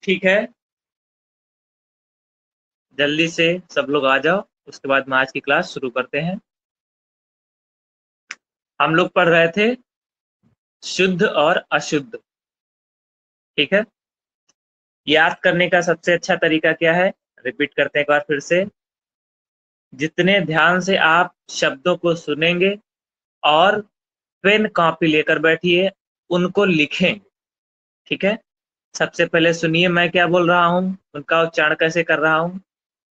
ठीक है, जल्दी से सब लोग आ जाओ, उसके बाद में आज की क्लास शुरू करते हैं। हम लोग पढ़ रहे थे शुद्ध और अशुद्ध। ठीक है, याद करने का सबसे अच्छा तरीका क्या है, रिपीट करते हैं एक बार फिर से। जितने ध्यान से आप शब्दों को सुनेंगे और पेन कॉपी लेकर बैठिए, उनको लिखें। ठीक है, सबसे पहले सुनिए मैं क्या बोल रहा हूँ, उनका उच्चारण कैसे कर रहा हूँ,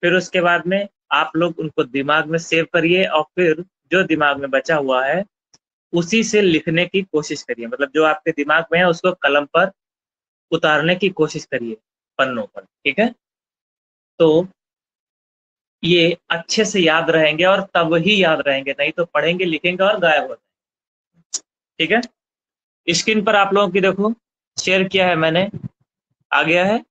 फिर उसके बाद में आप लोग उनको दिमाग में सेव करिए और फिर जो दिमाग में बचा हुआ है उसी से लिखने की कोशिश करिए। मतलब जो आपके दिमाग में है उसको कलम पर उतारने की कोशिश करिए, पन्नों पर। ठीक है, तो ये अच्छे से याद रहेंगे और तब ही याद रहेंगे, नहीं तो पढ़ेंगे लिखेंगे और गायब हो जाएंगे। ठीक है, स्क्रीन पर आप लोगों की देखो शेयर किया है मैंने, आ गया है।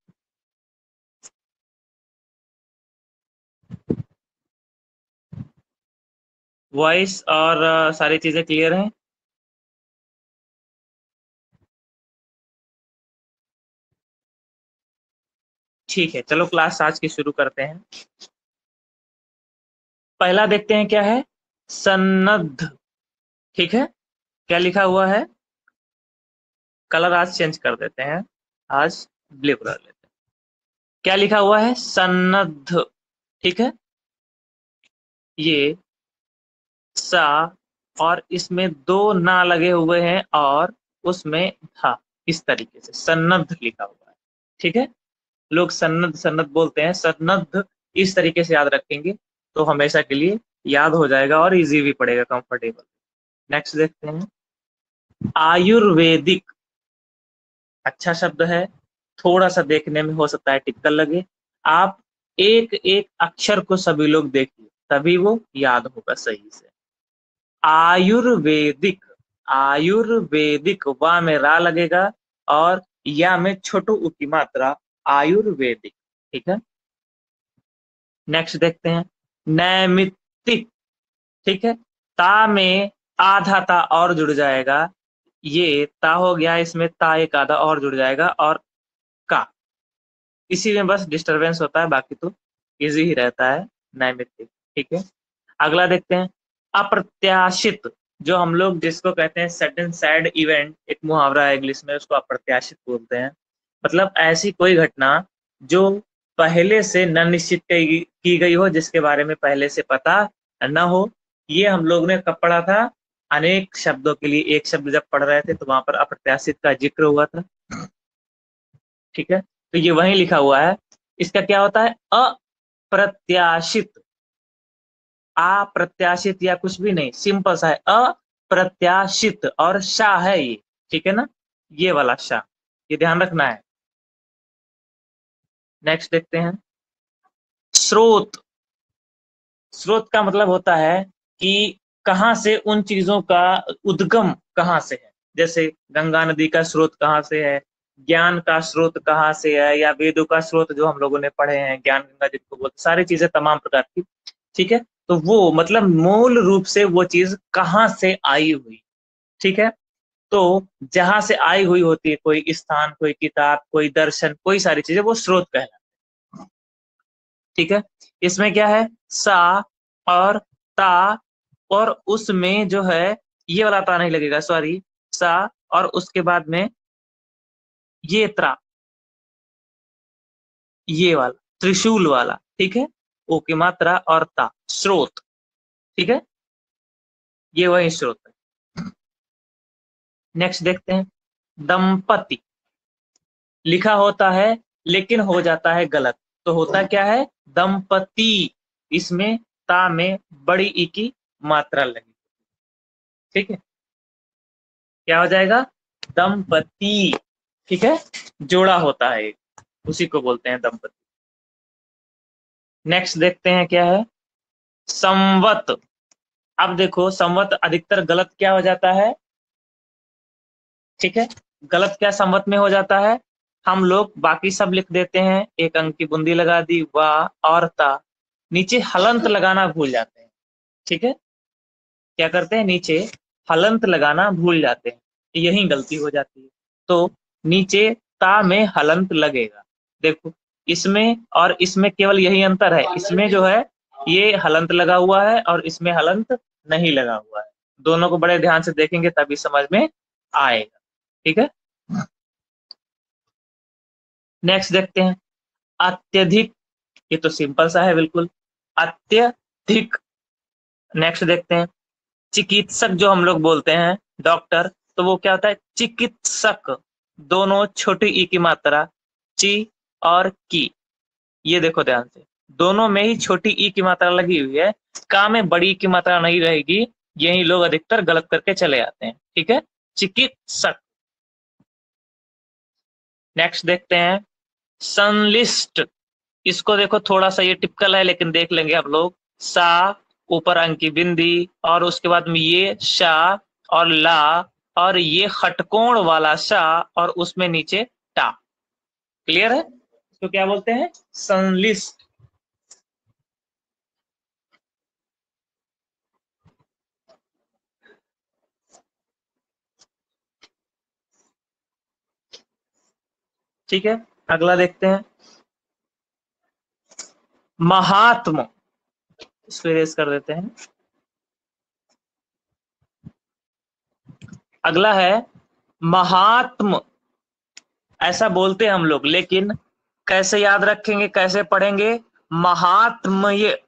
वॉइस और सारी चीजें क्लियर हैं। ठीक है, चलो क्लास आज की शुरू करते हैं। पहला देखते हैं क्या है, सन्नद्ध। ठीक है, क्या लिखा हुआ है, कलर आज चेंज कर देते हैं, आज ब्लू कलर लेते हैं। क्या लिखा हुआ है, सन्नद्ध। ठीक है, ये सा और इसमें दो ना लगे हुए हैं और उसमें था, इस तरीके से सन्नद्ध लिखा हुआ है। ठीक है, लोग सन्नद्ध सन्नद्ध बोलते हैं, सन्नद्ध इस तरीके से याद रखेंगे तो हमेशा के लिए याद हो जाएगा और इजी भी पड़ेगा, कंफर्टेबल। नेक्स्ट देखते हैं, आयुर्वेदिक। अच्छा शब्द है, थोड़ा सा देखने में हो सकता है टिपिकल लगे। आप एक एक अक्षर को सभी लोग देखिए, तभी वो याद होगा सही से। आयुर्वेदिक, आयुर्वेदिक, वा में रा लगेगा और या में छोटू उ की मात्रा, आयुर्वेदिक। ठीक है, नेक्स्ट देखते हैं, नैमित्तिक। ठीक है, ता में आधा ता और जुड़ जाएगा, ये ता हो गया, इसमें ता एक आधा और जुड़ जाएगा और का, इसी में बस डिस्टरबेंस होता है, बाकी तो इजी ही रहता है, नैमित्तिक। ठीक है, अगला देखते हैं, अप्रत्याशित। जो हम लोग जिसको कहते हैं सडन सैड इवेंट, एक मुहावरा है इंग्लिश में, उसको अप्रत्याशित बोलते हैं। मतलब ऐसी कोई घटना जो पहले से न निश्चित की गई हो, जिसके बारे में पहले से पता न हो। ये हम लोग ने कब पढ़ा था, अनेक शब्दों के लिए एक शब्द जब पढ़ रहे थे तो वहां पर अप्रत्याशित का जिक्र हुआ था। ठीक है, तो ये वहीं लिखा हुआ है। इसका क्या होता है, अप्रत्याशित, अप्रत्याशित या कुछ भी नहीं, सिंपल सा है, अप्रत्याशित और शाह है ये। ठीक है ना, ये वाला शाह, ये ध्यान रखना है। नेक्स्ट देखते हैं, स्रोत। स्रोत का मतलब होता है कि कहां से उन चीजों का उद्गम कहां से है। जैसे गंगा नदी का स्रोत कहां से है, ज्ञान का स्रोत कहां से है, या वेदों का स्रोत जो हम लोगों ने पढ़े हैं, ज्ञान गंगा जिनको बोलते, सारी चीजें तमाम प्रकार की। ठीक है, तो वो मतलब मूल रूप से वो चीज कहां से आई हुई। ठीक है, तो जहां से आई हुई होती है कोई स्थान, कोई किताब, कोई दर्शन, कोई सारी चीजें, वो स्रोत कहलाता है। ठीक है, इसमें क्या है, सा और ता, और उसमें जो है ये वाला ता नहीं लगेगा, सॉरी, सा और उसके बाद में ये त्रा, ये वाला त्रिशूल वाला। ठीक है, ओ की मात्रा और ता, स्रोत। ठीक है, ये वही स्रोत है। नेक्स्ट देखते हैं, दंपति। लिखा होता है लेकिन हो जाता है गलत, तो होता क्या है, दंपति, इसमें ता में बड़ी ई की मात्रा लगी। ठीक है, क्या हो जाएगा, दंपति। ठीक है, जोड़ा होता है एक, उसी को बोलते हैं दंपति। नेक्स्ट देखते हैं क्या है, संवत। अब देखो संवत अधिकतर गलत क्या हो जाता है। ठीक है, गलत क्या संवत में हो जाता है, हम लोग बाकी सब लिख देते हैं, एक अंक की बूंदी लगा दी, वाह और ता, नीचे हलंत लगाना भूल जाते हैं। ठीक है, क्या करते हैं, नीचे हलंत लगाना भूल जाते हैं, यही गलती हो जाती है। तो नीचे ता में हलंत लगेगा, देखो इसमें और इसमें केवल यही अंतर है, इसमें जो है ये हलंत लगा हुआ है और इसमें हलंत नहीं लगा हुआ है। दोनों को बड़े ध्यान से देखेंगे तभी समझ में आएगा। ठीक है, नेक्स्ट देखते हैं अत्यधिक। ये तो सिंपल सा है बिल्कुल, अत्यधिक। नेक्स्ट देखते हैं चिकित्सक, जो हम लोग बोलते हैं डॉक्टर, तो वो क्या होता है चिकित्सक। दोनों छोटी ई की मात्रा ची और की, ये देखो ध्यान से, दोनों में ही छोटी ई की मात्रा लगी हुई है, का में बड़ी ई की मात्रा नहीं रहेगी, यही लोग अधिकतर गलत करके चले जाते हैं। ठीक है, चिकित्सक। नेक्स्ट देखते हैं संलिस्ट। इसको देखो थोड़ा सा ये टिपिकल है लेकिन देख लेंगे हम लोग। सा, ऊपर अंक की बिंदी, और उसके बाद में ये शा और ला, और ये खटकोण वाला शा और उसमें नीचे टा। क्लियर है, तो क्या बोलते हैं संलिस्ट। ठीक है, अगला देखते हैं महात्म। इसको इरेज कर देते हैं। अगला है महात्म। ऐसा बोलते हैं हम लोग, लेकिन कैसे याद रखेंगे, कैसे पढ़ेंगे? महात्म, ये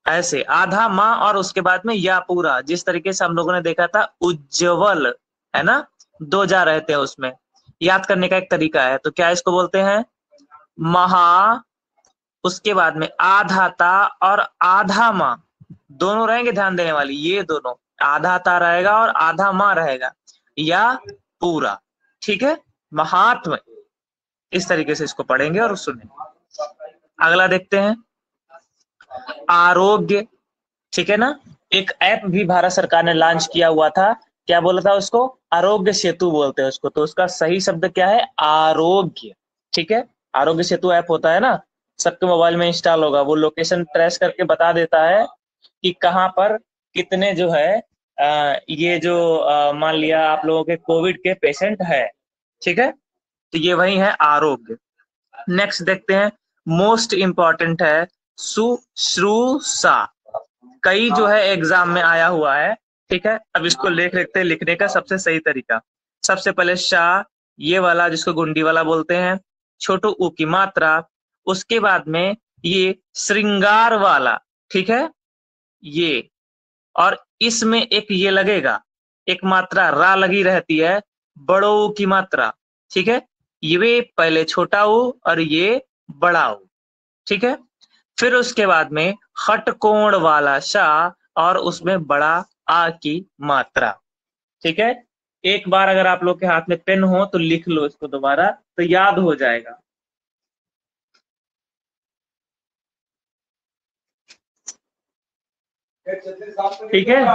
ऐसे आधा माँ और उसके बाद में या पूरा, जिस तरीके से हम लोगों ने देखा था उज्जवल, है ना, दो जा रहते हैं उसमें। याद करने का एक तरीका है, तो क्या इसको बोलते हैं महा, उसके बाद में आधा ता और आधा माँ, दोनों रहेंगे ध्यान देने वाली, ये दोनों आधा ता रहेगा और आधा माँ रहेगा, या पूरा। ठीक है, महात्म, इस तरीके से इसको पढ़ेंगे और सुनेंगे। अगला देखते हैं आरोग्य। ठीक है ना, एक ऐप भी भारत सरकार ने लॉन्च किया हुआ था, क्या बोला था उसको? आरोग्य सेतु बोलते हैं उसको, तो उसका सही शब्द क्या है? आरोग्य। ठीक है, आरोग्य सेतु ऐप होता है ना, सबके मोबाइल में इंस्टॉल होगा, वो लोकेशन ट्रेस करके बता देता है कि कहाँ पर कितने जो है ये जो मान लिया आप लोगों के कोविड के पेशेंट है। ठीक है, तो ये वही है आरोग्य। नेक्स्ट देखते हैं मोस्ट इंपॉर्टेंट है शुश्रूषा। कई जो है एग्जाम में आया हुआ है। ठीक है, अब इसको लेख लेते हैं, लिखने का सबसे सही तरीका। सबसे पहले शाह, ये वाला जिसको गुंडी वाला बोलते हैं, छोटू ऊ की मात्रा, उसके बाद में ये श्रृंगार वाला। ठीक है, ये, और इसमें एक ये लगेगा, एक मात्रा रा लगी रहती है, बड़ो ऊ की मात्रा। ठीक है, ये पहले छोटा ऊ और ये बड़ा ऊ। ठीक है, फिर उसके बाद में खटकोण वाला शा और उसमें बड़ा आ की मात्रा। ठीक है, एक बार अगर आप लोग के हाथ में पेन हो तो लिख लो इसको दोबारा, तो याद हो जाएगा। ठीक है,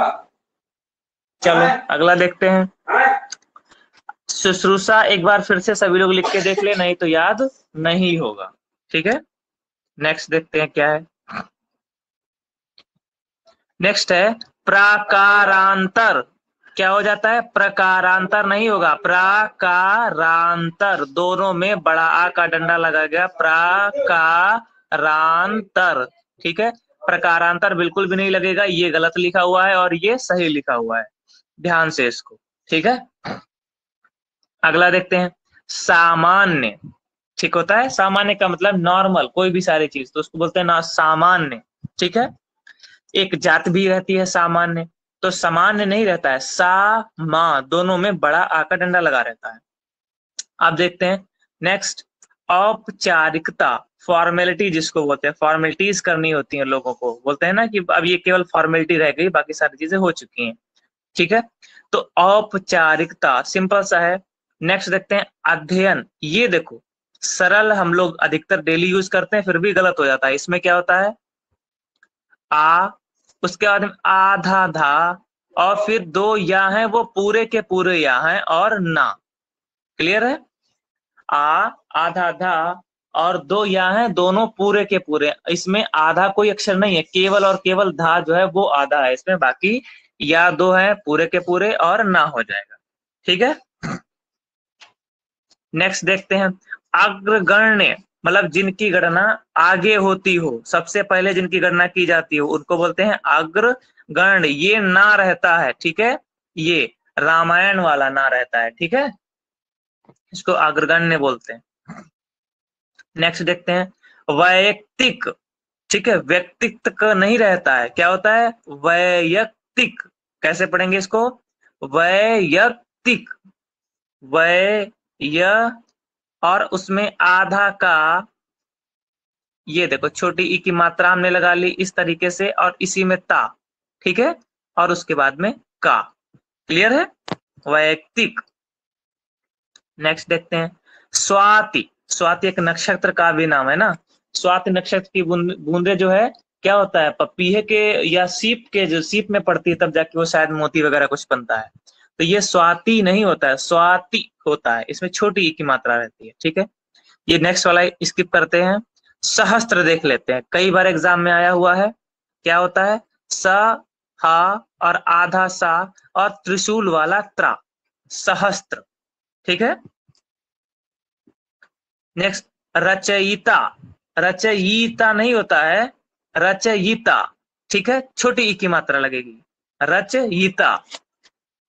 चलो अगला देखते हैं शुश्रूषा। एक बार फिर से सभी लोग लिख के देख ले, नहीं तो याद नहीं होगा। ठीक है, नेक्स्ट देखते हैं क्या है। नेक्स्ट है प्राकारांतर। क्या हो जाता है? प्रकारांतर नहीं होगा, प्राकारांतर, दोनों में बड़ा आ का डंडा लगा गया, प्राकारांतर। ठीक है, प्रकारांतर बिल्कुल भी नहीं लगेगा, ये गलत लिखा हुआ है और ये सही लिखा हुआ है, ध्यान से इसको। ठीक है, अगला देखते हैं सामान्य। ठीक होता है, सामान्य का मतलब नॉर्मल, कोई भी सारी चीज, तो उसको बोलते हैं ना सामान्य। ठीक है, एक जात भी रहती है सामान्य, तो सामान्य नहीं रहता है, सा मा, दोनों में बड़ा आ का डंडा लगा रहता है। आप देखते हैं नेक्स्ट औपचारिकता, फॉर्मेलिटी जिसको बोलते हैं, फॉर्मेलिटीज करनी होती है लोगों को, बोलते हैं ना कि अब ये केवल फॉर्मेलिटी रह गई, बाकी सारी चीजें हो चुकी हैं। ठीक है, तो औपचारिकता सिंपल सा है। नेक्स्ट देखते हैं अध्ययन। ये देखो सरल हम लोग अधिकतर डेली यूज करते हैं, फिर भी गलत हो जाता है। इसमें क्या होता है? आ, उसके बाद में आधा धा, और फिर दो या हैं वो पूरे के पूरे या हैं और ना। क्लियर है? आ, आधा धा और दो या हैं, दोनों पूरे के पूरे। इसमें आधा कोई अक्षर नहीं है, केवल और केवल धा जो है वो आधा है इसमें, बाकी या दो है पूरे के पूरे और ना हो जाएगा। ठीक है, नेक्स्ट देखते हैं अग्रगण्य। मतलब जिनकी गणना आगे होती हो, सबसे पहले जिनकी गणना की जाती हो, उनको बोलते हैं अग्रगण्य। ये ना रहता है, ठीक है, ये रामायण वाला ना रहता है, ठीक है, इसको अग्रगण्य बोलते हैं। नेक्स्ट देखते हैं वैयक्तिक, ठीक है, व्यक्तित्व का नहीं रहता है, क्या होता है, वैयक्तिक। कैसे पढ़ेंगे इसको, वैयक्तिक, वै और उसमें आधा का, ये देखो छोटी ई की मात्रा हमने लगा ली इस तरीके से, और इसी में ता, ठीक है, और उसके बाद में का। क्लियर है, वैयक्तिक। नेक्स्ट देखते हैं स्वाति। स्वाति एक नक्षत्र का भी नाम है ना। स्वाति नक्षत्र की बूंदे जो है, क्या होता है, पपीहे के या सीप के, जो सीप में पड़ती है तब जाके वो शायद मोती वगैरह कुछ बनता है। तो ये स्वाति नहीं होता है, स्वाति होता है, इसमें छोटी ई की मात्रा रहती है, ठीक है। ये नेक्स्ट वाला स्किप करते हैं। सहस्त्र देख लेते हैं, कई बार एग्जाम में आया हुआ है। क्या होता है, स, हा और आधा सा और त्रिशूल वाला त्रा, सहस्त्र, ठीक है। नेक्स्ट रचयिता। रचयिता नहीं होता है, रचयिता, ठीक है, छोटी ई की मात्रा लगेगी, रचयिता।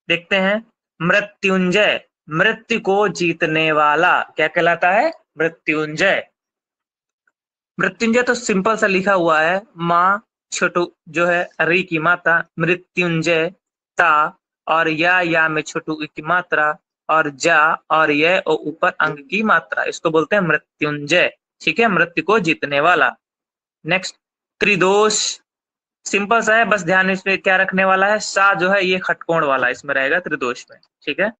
देखते हैं मृत्युंजय। मृत्यु को जीतने वाला क्या कहलाता है, मृत्युंजय। मृत्युंजय तो सिंपल सा लिखा हुआ है, माँ छोटू जो है री की मात्रा, मृत्युंजय ता, और या में छोटू की मात्रा, और जा और ये और ऊपर अंग की मात्रा, इसको बोलते हैं मृत्युंजय, ठीक है, मृत्यु को जीतने वाला। नेक्स्ट त्रिदोष, सिंपल सा है, बस ध्यान इसमें क्या रखने वाला है, सा जो है ये खटकोण वाला इसमें रहेगा त्रिदोष में, ठीक है।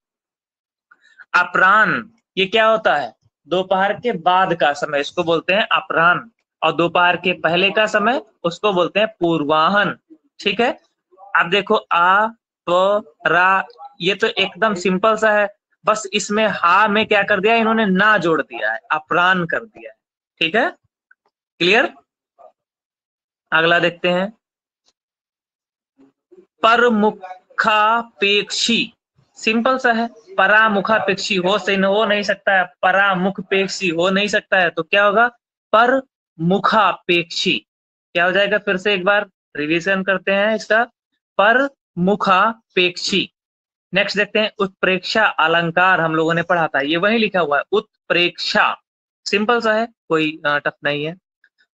अपराह्न, ये क्या होता है, दोपहर के बाद का समय, इसको बोलते हैं अपराह्न, और दोपहर के पहले का समय उसको बोलते हैं पूर्वाहन, ठीक है। अब देखो आ प रा, ये तो एकदम सिंपल सा है, बस इसमें हा में क्या कर दिया इन्होंने, ना जोड़ दिया है, अपराह्न कर दिया है, ठीक है, क्लियर। अगला देखते हैं परमुखापेक्षी, सिंपल सा है, परामुखापेक्षी हो नहीं सकता है, परामुखपेक्षी हो नहीं सकता है, तो क्या होगा, पर मुखापेक्षी। क्या हो जाएगा, फिर से एक बार रिवीजन करते हैं इसका, पर मुखापेक्षी। नेक्स्ट देखते हैं उत्प्रेक्षा अलंकार, हम लोगों ने पढ़ा था, ये वही लिखा हुआ है, उत्प्रेक्षा, सिंपल सा है, कोई टफ नहीं है।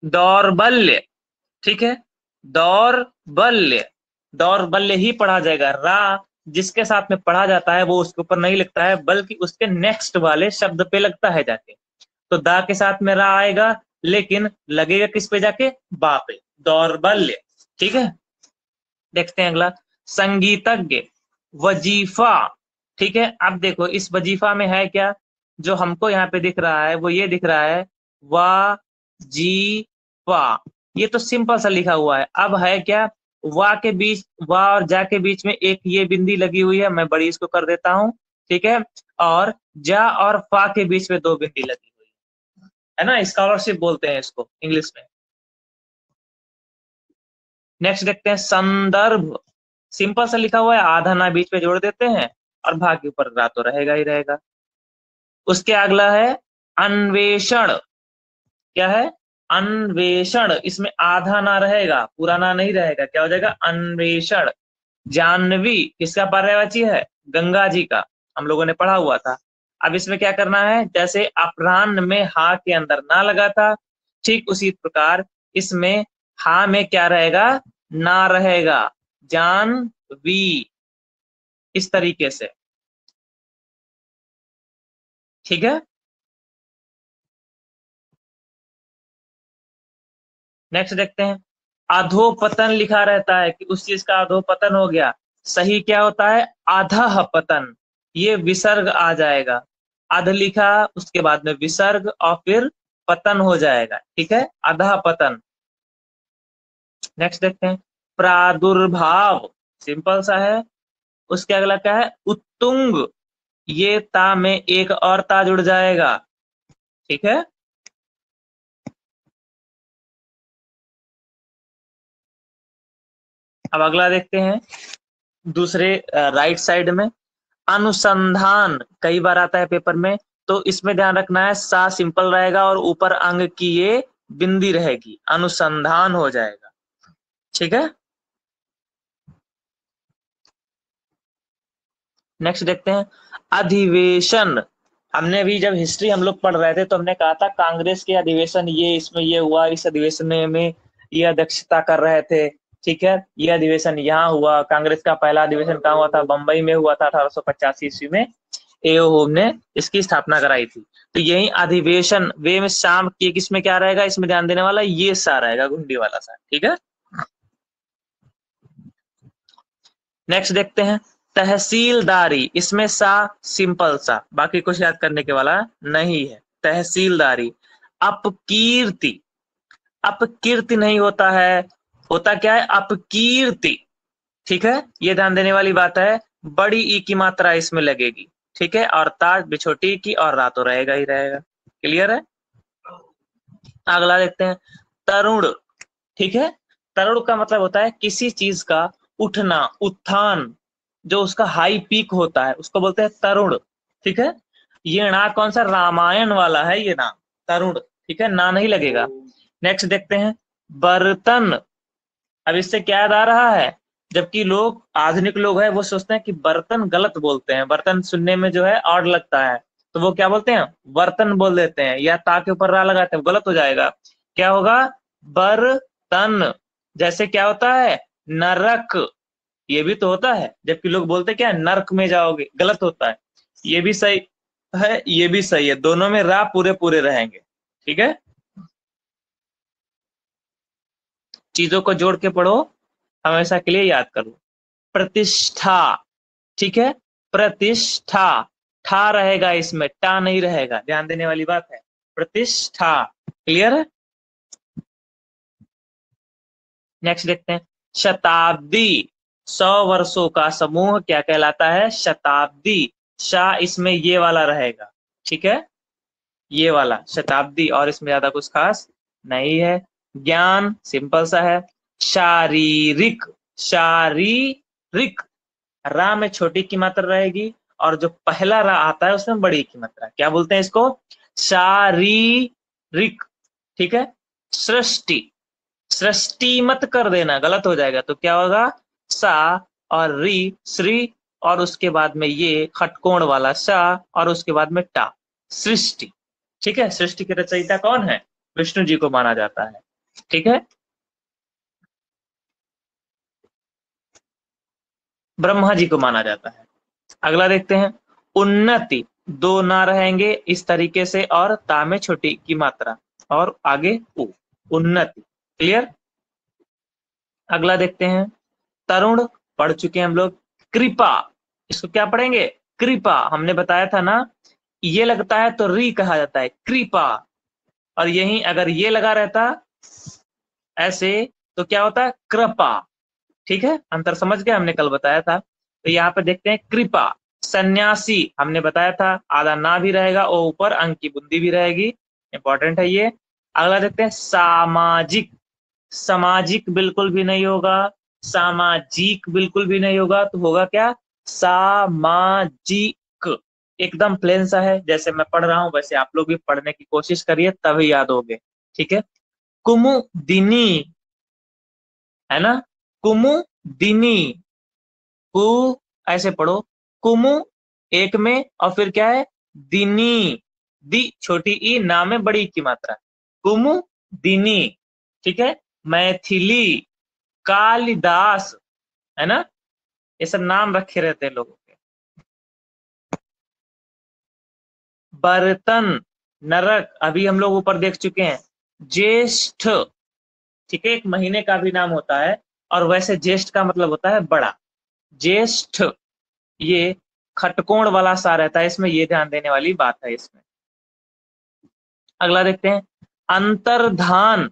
दौर्बल्य, ठीक है, दौर्बल्य, दौर्बल्य ही पढ़ा जाएगा, रा जिसके साथ में पढ़ा जाता है वो उसके ऊपर नहीं लगता है, बल्कि उसके नेक्स्ट वाले शब्द पे लगता है जाके। तो दा के साथ में रा आएगा, लेकिन लगेगा किस पे जाके, बा पे, दौर्बल्य, ठीक है। देखते हैं अगला संगीतज्ञ, वजीफा, ठीक है। अब देखो इस वजीफा में है क्या, जो हमको यहाँ पे दिख रहा है वो ये दिख रहा है, वा जी वा, ये तो सिंपल सा लिखा हुआ है। अब है क्या, वा के बीच, वा और जा के बीच में एक ये बिंदी लगी हुई है, मैं बड़ी इसको कर देता हूं, ठीक है, और जा और फा के बीच में दो बिंदी लगी हुई है ना, स्कॉलरशिप बोलते हैं इसको इंग्लिश में। नेक्स्ट देखते हैं संदर्भ, सिंपल सा लिखा हुआ है, आधा ना बीच में जोड़ देते हैं और भाग के ऊपर रा तो रहेगा ही रहेगा। उसके अगला है अन्वेषण, क्या है, अन्वेषण, इसमें आधा ना रहेगा, पूरा ना नहीं रहेगा, क्या हो जाएगा, अन्वेषण। जानवी किसका पर्यायवाची है, गंगा जी का, हम लोगों ने पढ़ा हुआ था। अब इसमें क्या करना है, जैसे अपराह्न में हा के अंदर ना लगा था, ठीक उसी प्रकार इसमें हा में क्या रहेगा, ना रहेगा, जानवी, इस तरीके से, ठीक है। नेक्स्ट देखते हैं अधोपतन, लिखा रहता है कि उस चीज का अधोपतन हो गया, सही क्या होता है, अधः पतन, ये विसर्ग आ जाएगा, अध लिखा उसके बाद में विसर्ग और फिर पतन हो जाएगा, ठीक है, अधः पतन। नेक्स्ट देखते हैं प्रादुर्भाव, सिंपल सा है। उसके अगला क्या है, उत्तुंग, ये ता में एक और ता जुड़ जाएगा, ठीक है। अब अगला देखते हैं दूसरे राइट साइड में अनुसंधान, कई बार आता है पेपर में, तो इसमें ध्यान रखना है सा सिंपल रहेगा और ऊपर अंग की ये बिंदी रहेगी, अनुसंधान हो जाएगा। ठीक है, नेक्स्ट देखते हैं अधिवेशन। हमने अभी जब हिस्ट्री हम लोग पढ़ रहे थे तो हमने कहा था कांग्रेस के अधिवेशन ये इसमें ये हुआ, इस अधिवेशन में ये अध्यक्षता कर रहे थे। ठीक है, ये अधिवेशन यहाँ हुआ। कांग्रेस का पहला अधिवेशन कहाँ हुआ था? बंबई में हुआ था 1885 ईस्वी में। एओ होम ने इसकी स्थापना कराई थी। तो यही अधिवेशन वे में शाम की किसमें क्या रहेगा, इसमें ध्यान देने वाला ये सा रहेगा, घुंडी वाला सा। ठीक है, नेक्स्ट देखते हैं तहसीलदारी। इसमें सा सिंपल सा, बाकी कुछ याद करने के वाला नहीं है। तहसीलदारी। अपकीर्ति, अपकीर्ति नहीं होता है, होता क्या है? अपकीर्ति। ठीक है, ये ध्यान देने वाली बात है। बड़ी ई की मात्रा इसमें लगेगी। ठीक है, और ताज भी छोटी की और रा तो रहेगा ही रहेगा। क्लियर है, अगला देखते हैं तरुण। ठीक है, तरुण का मतलब होता है किसी चीज का उठना, उत्थान, जो उसका हाई पीक होता है उसको बोलते हैं तरुण। ठीक है, ये ना कौन सा रामायण वाला है ये ना, तरुण। ठीक है, ना नहीं लगेगा। नेक्स्ट देखते हैं बर्तन। अब इससे क्या याद आ रहा है? जबकि लोग आधुनिक लोग हैं वो सोचते हैं कि बर्तन गलत बोलते हैं, बर्तन सुनने में जो है ऑड लगता है, तो वो क्या बोलते हैं? बर्तन बोल देते हैं, या ता के ऊपर रा लगाते हैं, गलत हो जाएगा। क्या होगा? बर्तन। जैसे क्या होता है? नरक, ये भी तो होता है, जबकि लोग बोलते क्या है? नरक में जाओगे, गलत होता है। ये भी सही है, ये भी सही है, दोनों में रा पूरे पूरे रहेंगे। ठीक है, चीजों को जोड़ के पढ़ो, हमेशा के लिए याद करो। प्रतिष्ठा। ठीक है, प्रतिष्ठा, ठा रहेगा इसमें, टा नहीं रहेगा, ध्यान देने वाली बात है। प्रतिष्ठा। क्लियर है, नेक्स्ट देखते हैं शताब्दी। 100 वर्षों का समूह क्या कहलाता है? शताब्दी। शाह इसमें ये वाला रहेगा। ठीक है, ये वाला शताब्दी, और इसमें ज्यादा कुछ खास नहीं है। ज्ञान सिंपल सा है। शारीरिक, शारीरिक, रा में छोटी की मात्रा रहेगी और जो पहला रा आता है उसमें बड़ी की मात्रा। क्या बोलते हैं इसको? शारीरिक। ठीक है, सृष्टि, सृष्टि मत कर देना, गलत हो जाएगा। तो क्या होगा? सा और री, श्री, और उसके बाद में ये खटकोण वाला सा, और उसके बाद में टा, सृष्टि। ठीक है, सृष्टि के रचयिता कौन है? विष्णु जी को माना जाता है। ठीक है, ब्रह्मा जी को माना जाता है। अगला देखते हैं उन्नति। दो ना रहेंगे इस तरीके से, और ता में छोटी की मात्रा, और आगे उ, उन्नति। क्लियर, अगला देखते हैं तरुण, पढ़ चुके हैं हम लोग। कृपा, इसको क्या पढ़ेंगे? कृपा। हमने बताया था ना, ये लगता है तो री कहा जाता है, कृपा। और यही अगर ये लगा रहता ऐसे तो क्या होता है? कृपा। ठीक है, अंतर समझ गए, हमने कल बताया था। तो यहाँ पे देखते हैं कृपा। सन्यासी हमने बताया था, आधा ना भी रहेगा और ऊपर अंक की बुंदी भी रहेगी, इंपॉर्टेंट है ये। अगला देखते हैं सामाजिक। सामाजिक बिल्कुल भी नहीं होगा, सामाजिक बिल्कुल भी नहीं होगा, तो होगा क्या? सामाजिक। एकदम प्लेन सा है, जैसे मैं पढ़ रहा हूं वैसे आप लोग भी पढ़ने की कोशिश करिए, तभी याद होगे। ठीक है, कुमुदिनी, है ना, कुमुदिनी। कु ऐसे पढ़ो, कुमु एक में, और फिर क्या है? दिनी, दी छोटी ई, ना में बड़ी की मात्रा, कुमुदिनी। ठीक है, मैथिली, कालिदास, है ना, ये सब नाम रखे रहते हैं लोगों के। बर्तन, नरक अभी हम लोग ऊपर देख चुके हैं। ज्येष्ठ, ठीक है, एक महीने का भी नाम होता है, और वैसे ज्येष्ठ का मतलब होता है बड़ा। ज्येष्ठ, ये खटकोण वाला सा रहता है इसमें, ये ध्यान देने वाली बात है इसमें। अगला देखते हैं अंतर्धान।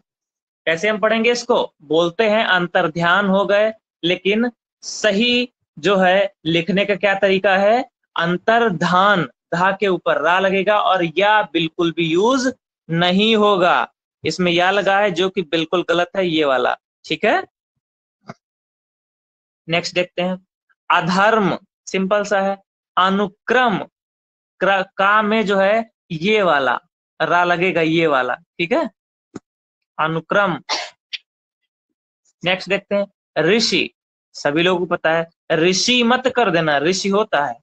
कैसे हम पढ़ेंगे इसको? बोलते हैं अंतर्ध्यान हो गए, लेकिन सही जो है लिखने का क्या तरीका है? अंतर्धान, धा के ऊपर रा लगेगा, और या बिल्कुल भी यूज नहीं होगा। इसमें या लगा है जो कि बिल्कुल गलत है, ये वाला। ठीक है, नेक्स्ट देखते हैं अधर्म। सिंपल सा है। अनुक्रम, का में जो है ये वाला रा लगेगा, ये वाला, ठीक है, अनुक्रम। नेक्स्ट देखते हैं ऋषि। सभी लोगों को पता है, ऋषि मत कर देना, ऋषि होता है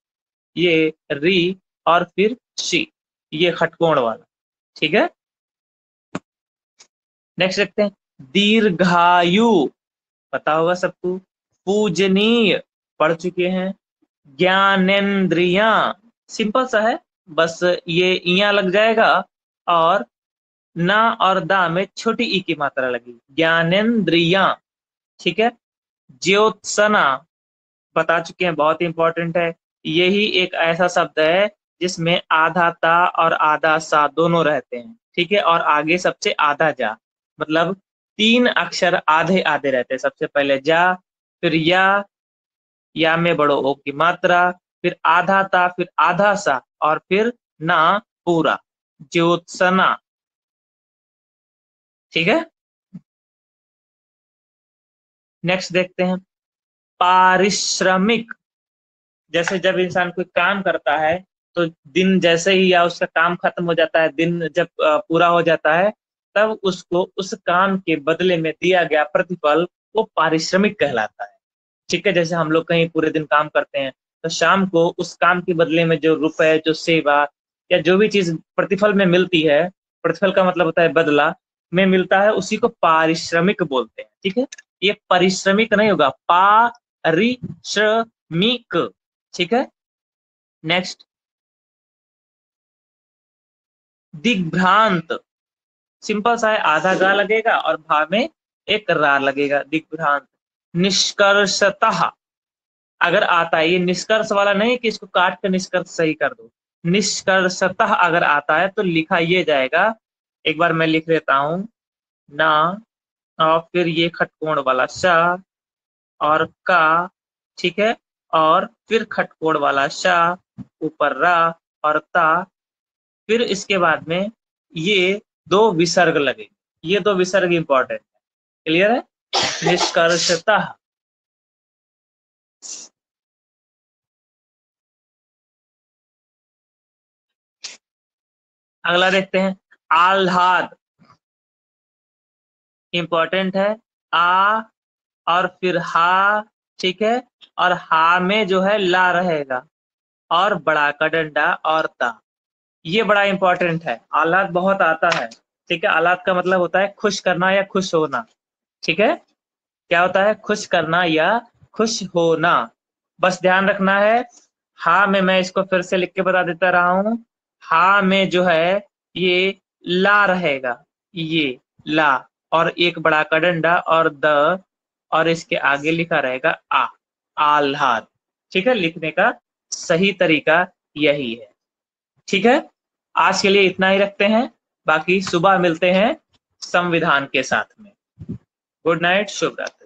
ये री और फिर शी, ये खटकोण वाला, ठीक है। नेक्स्ट देखते हैं दीर्घायु, पता होगा सबको। पूजनीय, पढ़ चुके हैं। ज्ञानेन्द्रिया, सिंपल सा है, बस ये इया लग जाएगा और ना और दा में छोटी ई की मात्रा लगी, ज्ञानेन्द्रिया, ठीक है। ज्योत्सना, बता चुके हैं, बहुत इंपॉर्टेंट है। यही एक ऐसा शब्द है जिसमें आधा ता और आधा सा दोनों रहते हैं, ठीक है, और आगे सबसे आधा जा, मतलब 3 अक्षर आधे आधे रहते हैं। सबसे पहले जा, फिर या में बड़ो ओ की मात्रा, फिर आधा ता, फिर आधा सा, और फिर ना पूरा, ज्योत्सना, ठीक है। नेक्स्ट देखते हैं पारिश्रमिक। जैसे जब इंसान कोई काम करता है तो दिन जैसे ही या उसका काम खत्म हो जाता है, दिन जब पूरा हो जाता है, तब उसको उस काम के बदले में दिया गया प्रतिफल वो पारिश्रमिक कहलाता है, ठीक है। जैसे हम लोग कहीं पूरे दिन काम करते हैं तो शाम को उस काम के बदले में जो रुपए, जो सेवा या जो भी चीज प्रतिफल में मिलती है, प्रतिफल का मतलब होता है बदला, में मिलता है, उसी को पारिश्रमिक बोलते हैं, ठीक है। ये परिश्रमिक नहीं होगा, पारिश्रमिक, ठीक है। नेक्स्ट दिग्भ्रांत, सिंपल सा है, आधा गा लगेगा और भा में एक रा लगेगा, दिग्भ्रांत। निष्कर्षतः, अगर आता है, ये निष्कर्ष वाला नहीं कि इसको काट कर निष्कर्ष सही कर दो, निष्कर्षतः अगर आता है तो लिखा ये जाएगा, एक बार मैं लिख लेता हूं, ना और फिर ये खटकोण वाला श और का, ठीक है, और फिर खटकोण वाला श, ऊपर रा और ता, फिर इसके बाद में ये 2 विसर्ग लगे, ये 2 विसर्ग इंपॉर्टेंट है, क्लियर है। निष्कर्षतः। अगला देखते हैं आह्लाद, इंपॉर्टेंट है, आ और फिर हा, ठीक है, और हा में जो है ला रहेगा और बड़ा का डंडा और ता, ये बड़ा इंपॉर्टेंट है। आह्लाद बहुत आता है, ठीक है। आह्लाद का मतलब होता है खुश करना या खुश होना, ठीक है। क्या होता है, खुश करना या खुश होना, बस ध्यान रखना है। हा में मैं इसको फिर से लिख के बता देता रहा हूं, हा में जो है ये ला रहेगा, ये ला, और एक बड़ा का डंडा और द, और इसके आगे लिखा रहेगा आ, आह्लाद, ठीक है। लिखने का सही तरीका यही है, ठीक है। आज के लिए इतना ही रखते हैं, बाकी सुबह मिलते हैं संविधान के साथ में। गुड नाइट, शुभ रात्रि।